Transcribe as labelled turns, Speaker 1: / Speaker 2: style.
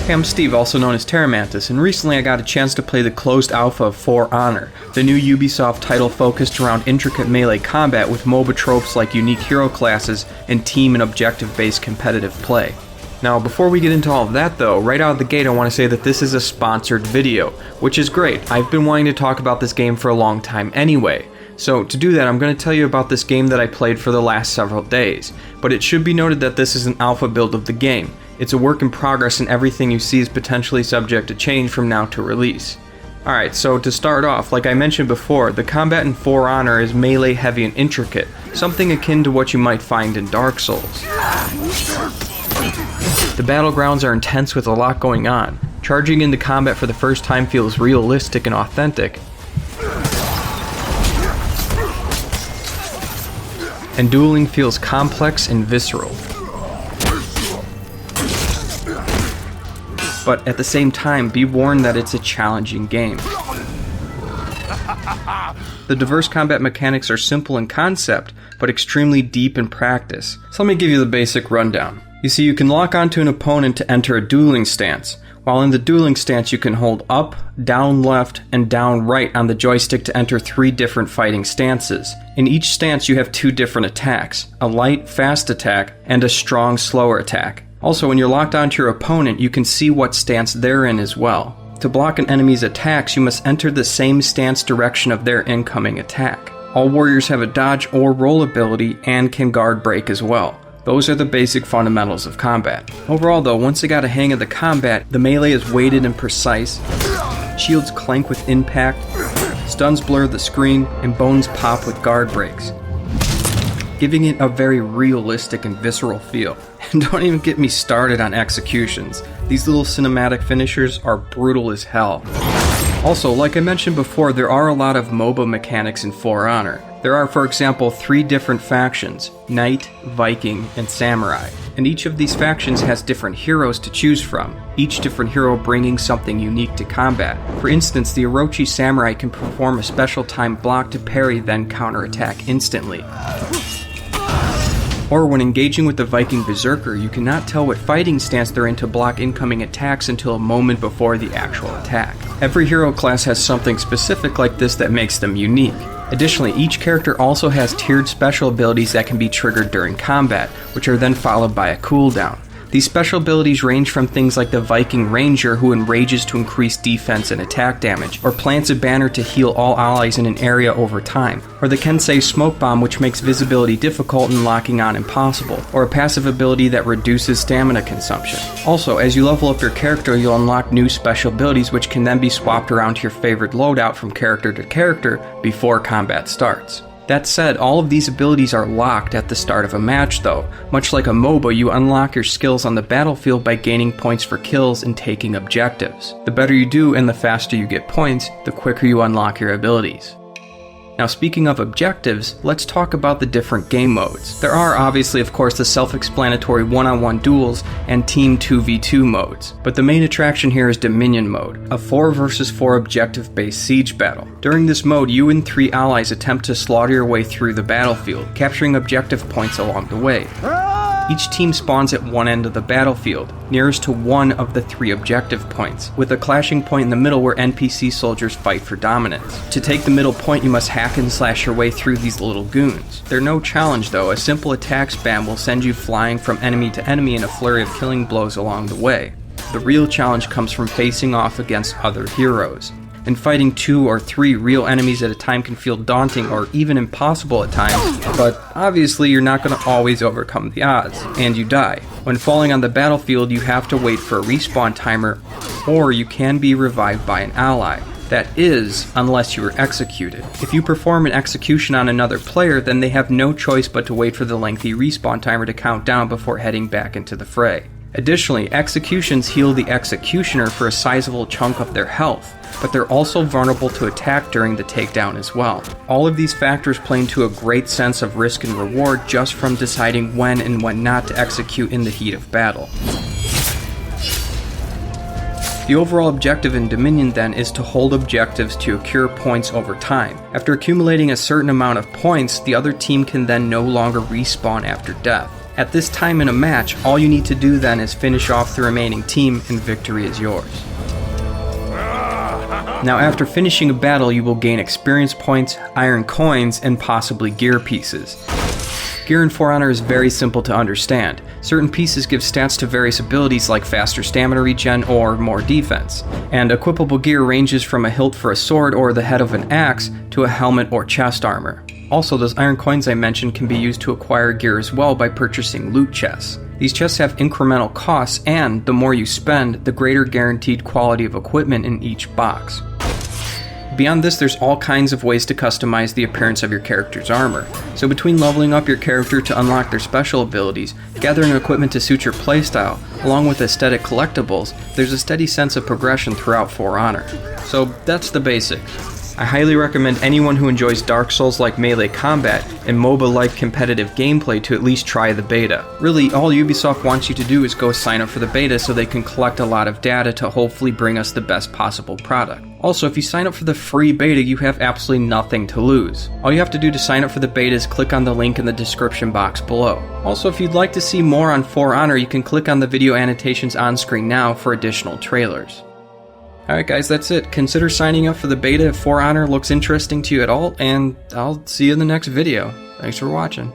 Speaker 1: Hey, I'm Steve, also known as TerraMantis, and recently I got a chance to play the closed alpha of For Honor, the new Ubisoft title focused around intricate melee combat with MOBA tropes like unique hero classes and team and objective-based competitive play. Now, before we get into all of that though, right out of the gate I want to say that this is a sponsored video, which is great. I've been wanting to talk about this game for a long time anyway. So to do that, I'm going to tell you about this game that I played for the last several days. But it should be noted that this is an alpha build of the game. It's a work in progress and everything you see is potentially subject to change from now to release. Alright, so to start off, like I mentioned before, the combat in For Honor is melee heavy and intricate, something akin to what you might find in Dark Souls. The battlegrounds are intense with a lot going on. Charging into combat for the first time feels realistic and authentic. And dueling feels complex and visceral. But at the same time, be warned that it's a challenging game. The diverse combat mechanics are simple in concept, but extremely deep in practice. So let me give you the basic rundown. You see, you can lock onto an opponent to enter a dueling stance. While in the dueling stance, you can hold up, down left, and down right on the joystick to enter 3 different fighting stances. In each stance, you have 2 different attacks, a light, fast attack, and a strong, slower attack. Also, when you're locked onto your opponent, you can see what stance they're in as well. To block an enemy's attacks, you must enter the same stance direction of their incoming attack. All warriors have a dodge or roll ability and can guard break as well. Those are the basic fundamentals of combat. Overall though, once you got a hang of the combat, the melee is weighted and precise, shields clank with impact, stuns blur the screen, and bones pop with guard breaks, giving it a very realistic and visceral feel. And don't even get me started on executions. These little cinematic finishers are brutal as hell. Also, like I mentioned before, there are a lot of MOBA mechanics in For Honor. There are, for example, 3 different factions, Knight, Viking, and Samurai. And each of these factions has different heroes to choose from, each different hero bringing something unique to combat. For instance, the Orochi Samurai can perform a special timed block to parry, then counterattack instantly. Or when engaging with the Viking Berserker, you cannot tell what fighting stance they're in to block incoming attacks until a moment before the actual attack. Every hero class has something specific like this that makes them unique. Additionally, each character also has tiered special abilities that can be triggered during combat, which are then followed by a cooldown. These special abilities range from things like the Viking Ranger, who enrages to increase defense and attack damage, or plants a banner to heal all allies in an area over time, or the Kensei Smoke Bomb, which makes visibility difficult and locking on impossible, or a passive ability that reduces stamina consumption. Also, as you level up your character, you'll unlock new special abilities which can then be swapped around to your favorite loadout from character to character before combat starts. That said, all of these abilities are locked at the start of a match though. Much like a MOBA, you unlock your skills on the battlefield by gaining points for kills and taking objectives. The better you do and the faster you get points, the quicker you unlock your abilities. Now speaking of objectives, let's talk about the different game modes. There are obviously of course the self-explanatory one-on-one duels and team 2v2 modes, but the main attraction here is Dominion mode, a 4 vs 4 objective-based siege battle. During this mode, you and 3 allies attempt to slaughter your way through the battlefield, capturing objective points along the way. Each team spawns at one end of the battlefield, nearest to one of the 3 objective points, with a clashing point in the middle where NPC soldiers fight for dominance. To take the middle point, you must hack and slash your way through these little goons. They're no challenge though, a simple attack spam will send you flying from enemy to enemy in a flurry of killing blows along the way. The real challenge comes from facing off against other heroes. And fighting 2 or 3 real enemies at a time can feel daunting or even impossible at times, but obviously you're not going to always overcome the odds, and you die. When falling on the battlefield, you have to wait for a respawn timer, or you can be revived by an ally. That is, unless you are executed. If you perform an execution on another player, then they have no choice but to wait for the lengthy respawn timer to count down before heading back into the fray. Additionally, executions heal the executioner for a sizable chunk of their health, but they're also vulnerable to attack during the takedown as well. All of these factors play into a great sense of risk and reward just from deciding when and when not to execute in the heat of battle. The overall objective in Dominion then is to hold objectives to accrue points over time. After accumulating a certain amount of points, the other team can then no longer respawn after death. At this time in a match, all you need to do then is finish off the remaining team and victory is yours. Now after finishing a battle, you will gain experience points, iron coins, and possibly gear pieces. Gear in For Honor is very simple to understand. Certain pieces give stats to various abilities like faster stamina regen or more defense. And equipable gear ranges from a hilt for a sword or the head of an axe to a helmet or chest armor. Also, those iron coins I mentioned can be used to acquire gear as well by purchasing loot chests. These chests have incremental costs, and the more you spend, the greater guaranteed quality of equipment in each box. Beyond this, there's all kinds of ways to customize the appearance of your character's armor. So between leveling up your character to unlock their special abilities, gathering equipment to suit your playstyle, along with aesthetic collectibles, there's a steady sense of progression throughout For Honor. So that's the basics. I highly recommend anyone who enjoys Dark Souls-like melee combat and MOBA-like competitive gameplay to at least try the beta. Really, all Ubisoft wants you to do is go sign up for the beta so they can collect a lot of data to hopefully bring us the best possible product. Also, if you sign up for the free beta, you have absolutely nothing to lose. All you have to do to sign up for the beta is click on the link in the description box below. Also, if you'd like to see more on For Honor, you can click on the video annotations on screen now for additional trailers. Alright guys, that's it. Consider signing up for the beta if For Honor looks interesting to you at all, and I'll see you in the next video. Thanks for watching.